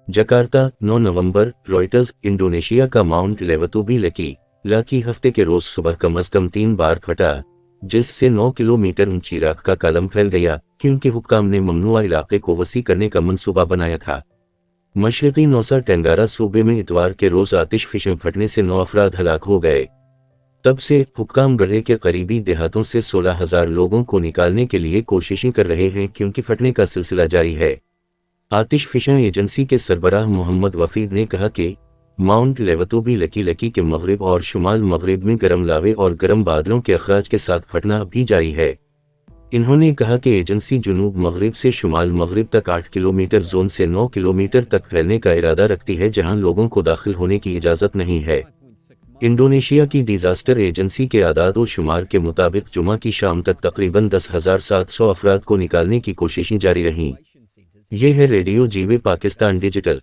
Jakarta 9 नवंबर। Reuters. Indonesia का mount लेवतुबी lucky हफ्ते के रोज सुबह कम से कम 3 बार फटा, जिससे 9 किलोमीटर ऊंची राख का कॉलम फैल गया, क्योंकि हुक्काम ने ममनुआ इलाके को वसी करने का मंसूबा बनाया था। मशरकी नौसा टेंगारा सूबे में इतवार के रोज आतिश फिशें फटने से 9 अफराद हलाक हो गए। तब से हुक्काम गढ़े के करीबी देहातों से 16,000 लोगों को निकालने के लिए कोशिशें कर रहे हैं, क्योंकि फटने का सिलसिला जारी है। आतिश फिशें एजेंसी के सरबराह मोहम्मद वफीद ने कहा कि माउंट लेवतुबी लकी के मगरिब और शुमाल मगरिब में गर्म लावे और गर्म बादलों के अखराज के साथ फटना भी जारी है। इन्होंने कहा कि एजेंसी जुनूब मगरिब से शुमाल मगरिब तक 8 किलोमीटर जोन से 9 किलोमीटर तक फैलने का इरादा रखती है, जहां लोगों को दाखिल होने की इजाज़त नहीं है। इंडोनेशिया की डिजास्टर एजेंसी के आदाद व शुमार के मुताबिक जुमा की शाम तक तकरीबन 10,700 अफराद को निकालने की कोशिशें जारी रहीं। ये है रेडियो जीवे पाकिस्तान डिजिटल।